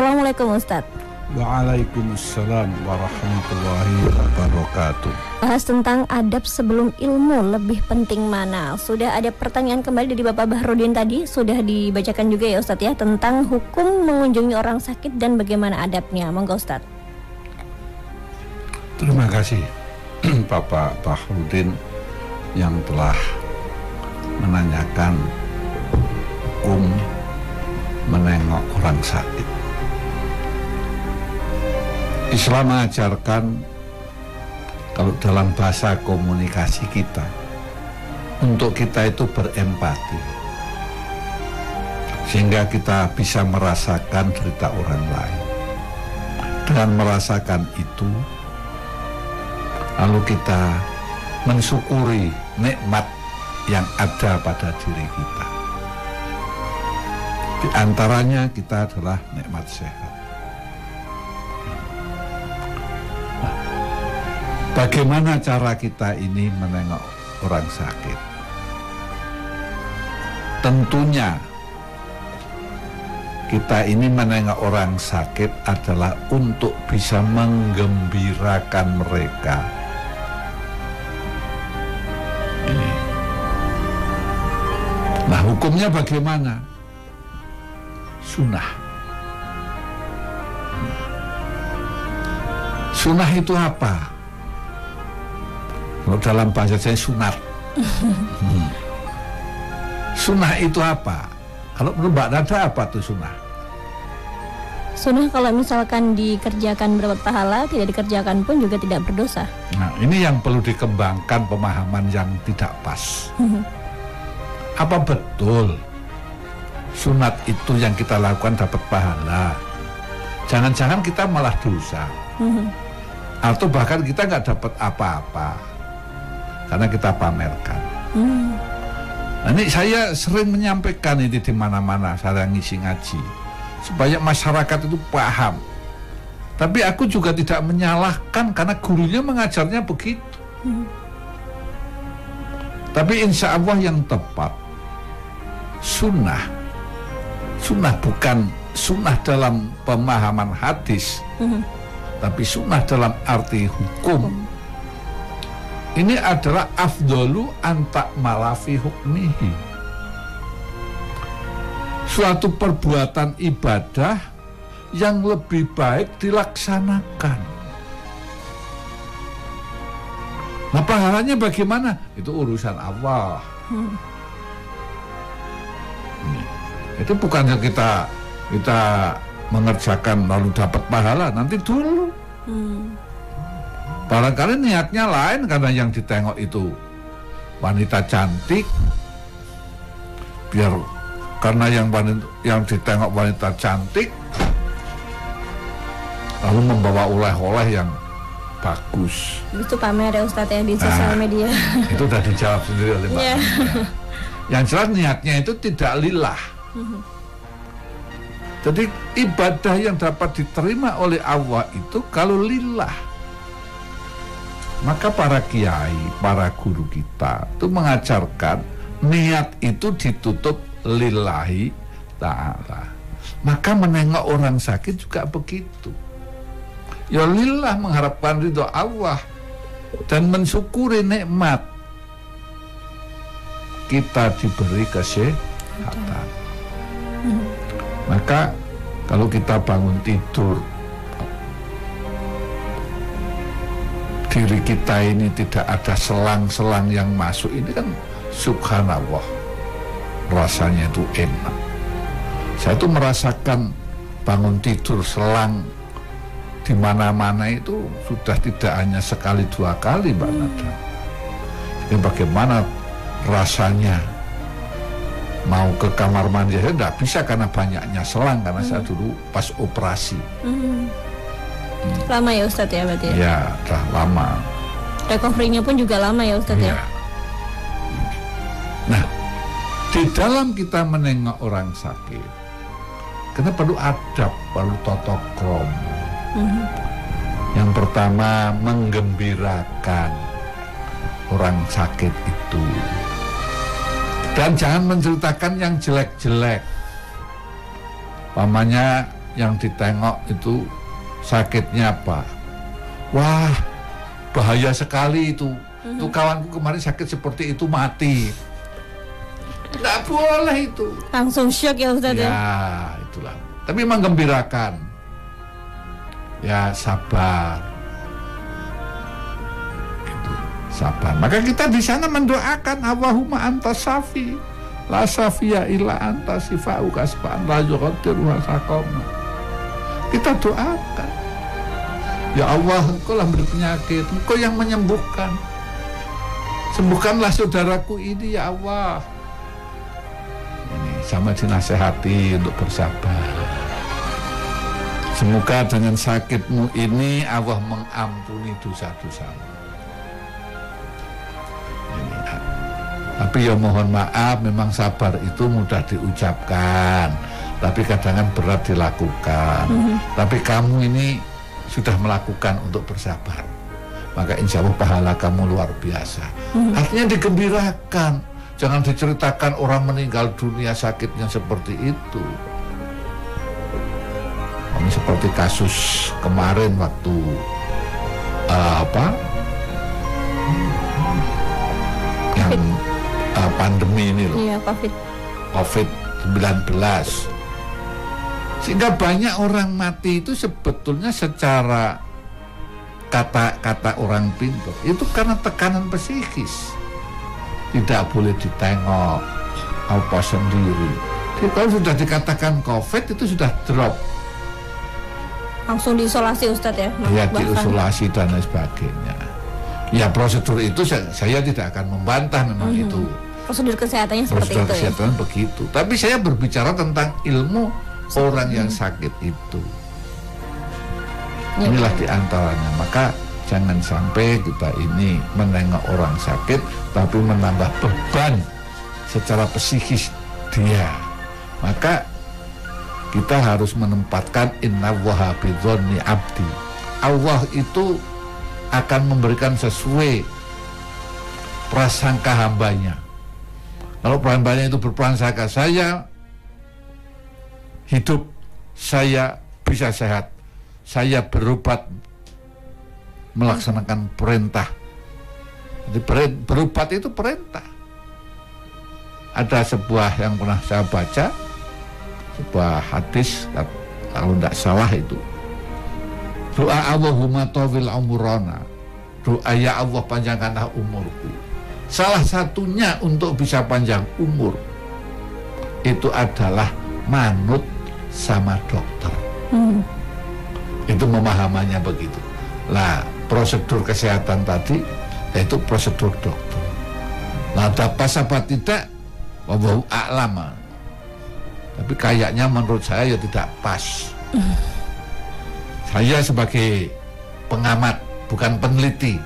Assalamualaikum Ustadz. Waalaikumsalam warahmatullahi wabarakatuh. Bahas tentang adab sebelum ilmu, lebih penting mana? Sudah ada pertanyaan kembali dari Bapak Bahrudin tadi, sudah dibacakan juga ya Ustadz ya, tentang hukum mengunjungi orang sakit dan bagaimana adabnya. Monggo Ustadz. Terima kasih Bapak Bahrudin yang telah menanyakan hukum menengok orang sakit. Islam mengajarkan kalau dalam bahasa komunikasi kita, untuk kita itu berempati, sehingga kita bisa merasakan cerita orang lain. Dengan merasakan itu, lalu kita mensyukuri nikmat yang ada pada diri kita. Di antaranya kita adalah nikmat sehat. Bagaimana cara kita ini menengok orang sakit? Tentunya kita ini menengok orang sakit adalah untuk bisa menggembirakan mereka. Ini. Nah, hukumnya bagaimana? Sunnah. Sunnah itu apa? Kalau dalam bahasa saya sunat. Sunnah itu apa? Kalau menurut Mbak Nada apa tuh sunnah? Sunnah kalau misalkan dikerjakan berdapat pahala, tidak dikerjakan pun juga tidak berdosa. Nah, ini yang perlu dikembangkan pemahaman yang tidak pas. Apa betul sunat itu yang kita lakukan dapat pahala? Jangan-jangan kita malah dosa. Atau bahkan kita nggak dapat apa-apa karena kita pamerkan. Nah, ini saya sering menyampaikan ini di mana-mana saya ngisi ngaji supaya masyarakat itu paham. Tapi aku juga tidak menyalahkan karena gurunya mengajarnya begitu. Tapi insya Allah yang tepat sunnah bukan sunnah dalam pemahaman hadis, tapi sunnah dalam arti hukum. Ini adalah afdolu anta malafi hukmihi. Suatu perbuatan ibadah yang lebih baik dilaksanakan. Nah, pahalanya bagaimana? Itu urusan Allah. Itu bukannya kita mengerjakan lalu dapat pahala, nanti dulu. Barangkali niatnya lain karena yang ditengok itu wanita cantik, biar karena yang ditengok wanita cantik lalu membawa oleh-oleh yang bagus. Itu pamer ya Ustadz ya di sosial media. Itu udah dijawab sendiri oleh Mbak. Yang jelas niatnya itu tidak lillah. Jadi ibadah yang dapat diterima oleh Allah itu kalau lillah. Maka para kiai, para guru kita itu mengajarkan niat itu ditutup lillahi ta'ala. Maka menengok orang sakit juga begitu. Ya lillah, mengharapkan ridho Allah dan mensyukuri nikmat kita diberi kesehatan. Maka kalau kita bangun tidur, diri kita ini tidak ada selang-selang yang masuk, ini kan subhanallah, rasanya itu enak. Saya tuh merasakan bangun tidur selang di mana-mana itu sudah tidak hanya sekali dua kali, Mbak Nada. Jadi bagaimana rasanya mau ke kamar mandi, saya tidak bisa karena banyaknya selang, karena saya dulu pas operasi. Lama ya Ustadz ya berarti ya? Ya, udah lama. Recovery-nya pun juga lama ya Ustadz ya? Nah, di dalam kita menengok orang sakit, kita perlu adab, perlu tata krama. Yang pertama, menggembirakan orang sakit itu. Dan jangan menceritakan yang jelek-jelek. Pamannya yang ditengok itu sakitnya apa. Wah, bahaya sekali itu. Itu kawanku kemarin sakit seperti itu, mati. Nggak boleh itu. Langsung shock ya Ustaz ya? Ya, itulah. Tapi menggembirakan. Ya, sabar. Gitu, sabar. Maka kita di sana mendoakan, Allahumma anta safi, la safiya illa anta sifa'u kasba'an la yughadiru saqama. Kita doakan. Ya Allah, Engkau lah beri penyakit, Engkau yang menyembuhkan. Sembuhkanlah saudaraku ini ya Allah. Ini sama dinasehati untuk bersabar. Semoga dengan sakitmu ini Allah mengampuni dosa-dosamu. Ini, tapi ya mohon maaf, memang sabar itu mudah diucapkan, tapi kadang berat dilakukan. Tapi kamu ini sudah melakukan untuk bersabar, maka insya Allah pahala kamu luar biasa. Artinya digembirakan, jangan diceritakan orang meninggal dunia sakitnya seperti itu. Ini seperti kasus kemarin waktu yang pandemi ini loh. Iya, COVID-19. Sehingga banyak orang mati itu sebetulnya secara kata orang pintar itu karena tekanan psikis. Tidak boleh ditengok apa sendiri. Jadi kalau sudah dikatakan COVID itu sudah drop. Langsung diisolasi Ustadz ya? Ya, diisolasi dan lain sebagainya. Ya, prosedur itu saya tidak akan membantah memang itu. Prosedur kesehatannya seperti prosedur itu kesehatan ya? Begitu. Tapi saya berbicara tentang ilmu orang yang sakit itu. Inilah diantaranya. Maka jangan sampai kita ini menengok orang sakit tapi menambah beban secara psikis dia. Maka kita harus menempatkan innallaha bidzonni abdi. Allah itu akan memberikan sesuai prasangka hambanya. Kalau hambanya itu berprasangka saya hidup, saya bisa sehat, saya berobat melaksanakan perintah. Jadi berobat itu perintah. Ada sebuah yang pernah saya baca, sebuah hadis kalau tidak salah itu, doa Allahumma tawil umurana, doa ya Allah panjangkanlah umurku. Salah satunya untuk bisa panjang umur itu adalah manut sama dokter. Itu pemahamannya begitu. Lah, prosedur kesehatan tadi yaitu prosedur dokter. Nah, ada pas apa tidak, wallahu a'lam. Tapi kayaknya menurut saya ya tidak pas. Saya sebagai pengamat, bukan peneliti,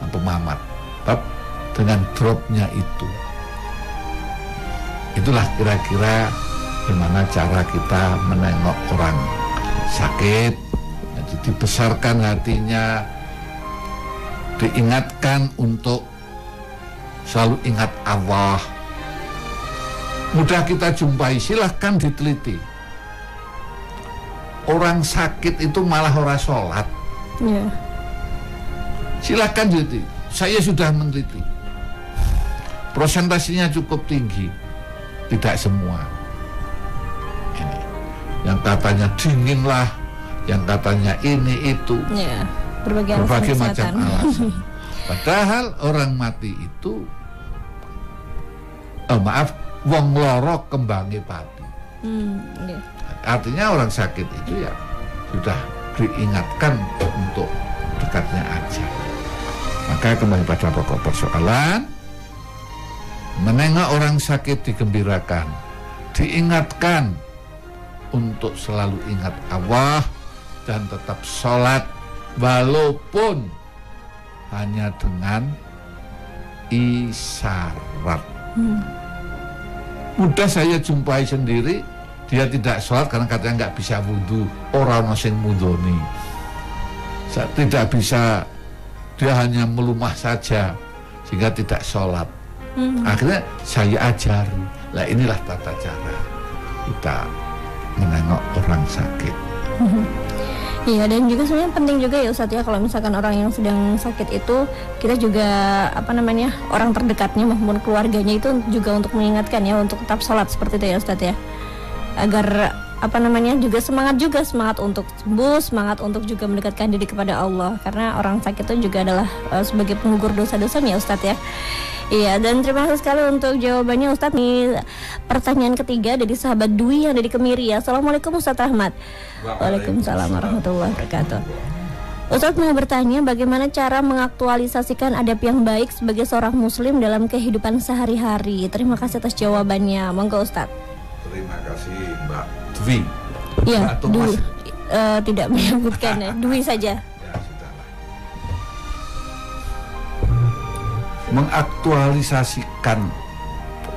pengamat. Tapi dengan dropnya itu, itulah kira-kira gimana cara kita menengok orang sakit. Jadi dibesarkan hatinya, diingatkan untuk selalu ingat Allah. Mudah kita jumpai, silahkan diteliti. Orang sakit itu malah orang sholat. Yeah. Silahkan diteliti. Saya sudah meneliti. Prosentasinya cukup tinggi. Tidak semua. Ini. Yang katanya dingin lah, yang katanya ini itu. Yeah. Berbagai macam alasan. Padahal orang mati itu, wong loro kembangi pati. Yeah. Artinya orang sakit itu ya sudah diingatkan untuk dekatnya aja. Maka kembali pada pokok persoalan, menengok orang sakit digembirakan, diingatkan untuk selalu ingat Allah dan tetap sholat walaupun hanya dengan isyarat. Mudah saya jumpai sendiri, dia tidak sholat karena katanya nggak bisa wudhu, orang sing mudhoni. Tidak bisa, dia hanya melumah saja sehingga tidak sholat. Akhirnya saya ajari, lah inilah tata cara kita menengok orang sakit. Iya, dan juga sebenarnya penting juga ya Ustadz ya, kalau misalkan orang yang sedang sakit itu, kita juga orang terdekatnya maupun keluarganya itu juga untuk mengingatkan ya, untuk tetap sholat seperti itu ya Ustadz ya, agar juga semangat untuk sembuh, semangat untuk juga mendekatkan diri kepada Allah, karena orang sakit itu juga adalah sebagai penggugur dosa-dosanya Ustadz ya. Iya, dan terima kasih sekali untuk jawabannya Ustadz. Nih pertanyaan ketiga dari sahabat Dwi yang ada di Kemiri ya. Assalamualaikum Ustadz Rahmat. Waalaikumsalam warahmatullahi wabarakatuh. Ustadz mau bertanya, bagaimana cara mengaktualisasikan adab yang baik sebagai seorang muslim dalam kehidupan sehari-hari? Terima kasih atas jawabannya. Monggo Ustadz. Terima kasih Mbak Dwi. Iya, Dwi. Tidak menyebutkan ya, Dwi saja. Mengaktualisasikan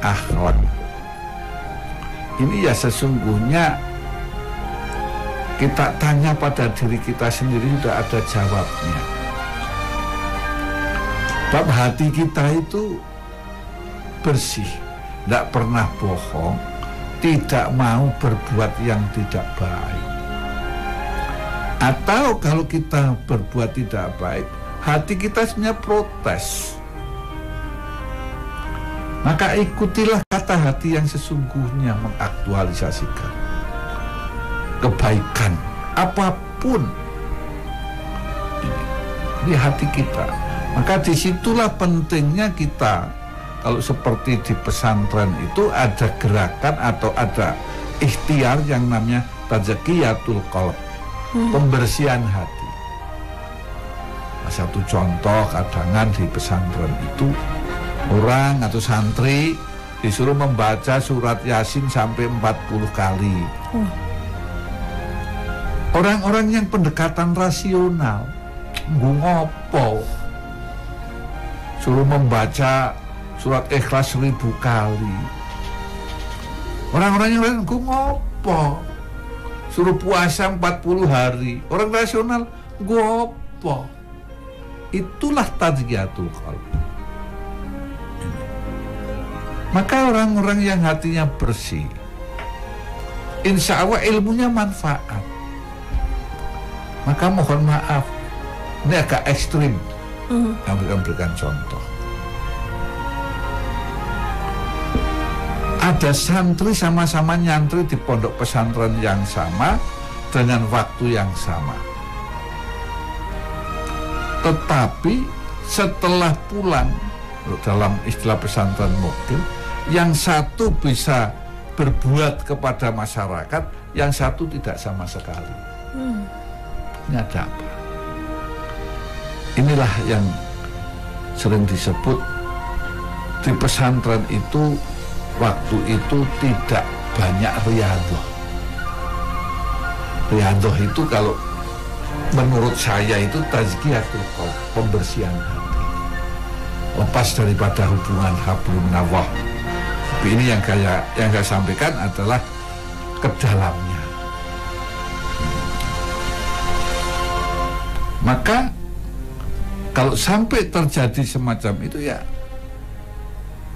akhlak ini ya sesungguhnya kita tanya pada diri kita sendiri sudah ada jawabnya. Bab hati kita itu bersih, tidak pernah bohong, tidak mau berbuat yang tidak baik. Atau kalau kita berbuat tidak baik, hati kita sebenarnya protes. Maka ikutilah kata hati yang sesungguhnya mengaktualisasikan kebaikan apapun ini hati kita. Maka disitulah pentingnya kita, kalau seperti di pesantren itu ada gerakan atau ada ikhtiar yang namanya tazkiyatul qalb, pembersihan hati. Satu contoh, kadangan di pesantren itu orang atau santri disuruh membaca surat Yasin sampai 40 kali. Orang-orang yang pendekatan rasional, ngopo suruh membaca surat Ikhlas 1000 kali. Orang-orang yang lain ngopo suruh puasa 40 hari. Orang rasional ngopo. Itulah tazkiyatul qalb. Maka orang-orang yang hatinya bersih, insya Allah ilmunya manfaat. Maka mohon maaf, ini agak ekstrim, berikan contoh. Ada santri sama-sama nyantri di pondok pesantren yang sama dengan waktu yang sama. Tetapi setelah pulang, dalam istilah pesantren mobil, yang satu bisa berbuat kepada masyarakat, yang satu tidak sama sekali. Ini ada apa? Inilah yang sering disebut di pesantren itu, waktu itu tidak banyak riyadhah. Riyadhah itu kalau menurut saya itu tazkiyatul qalb, pembersihan hati, lepas daripada hubungan hablum nawah. Tapi ini yang saya sampaikan adalah ke dalamnya. Maka kalau sampai terjadi semacam itu, ya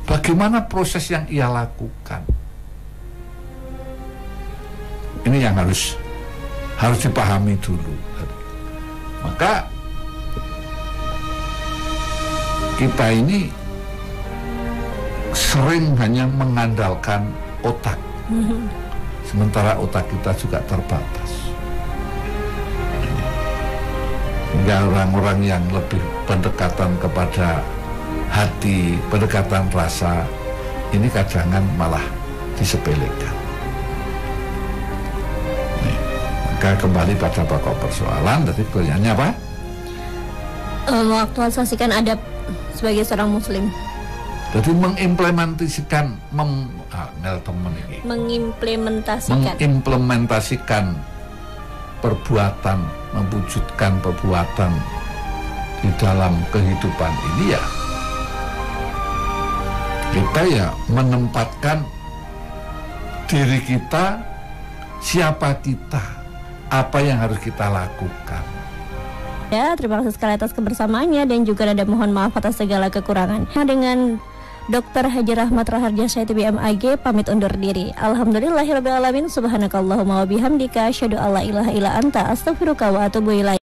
bagaimana proses yang ia lakukan? Ini yang harus dipahami dulu. Maka kita ini sering hanya mengandalkan otak, sementara otak kita juga terbatas. Hingga orang-orang yang lebih pendekatan kepada hati, pendekatan rasa, ini kadang malah disepelekan. Maka kembali pada pokok persoalan, tadi pertanyaannya apa? Mengaktualisasikan adab sebagai seorang muslim. Jadi mengimplementasikan, mengimplementasikan perbuatan, mewujudkan perbuatan di dalam kehidupan ini, ya kita ya menempatkan diri kita, siapa kita, apa yang harus kita lakukan. Ya, terima kasih sekali atas kebersamaannya dan juga ada mohon maaf atas segala kekurangan. Dengan Dr. Haji Rahmat Raharja Saiti BMAG pamit undur diri. Alhamdulillahirabbil alamin. Subhanakallahumma wa bihamdika asyhadu alla ilaha illa anta astaghfiruka wa atubu ilaik.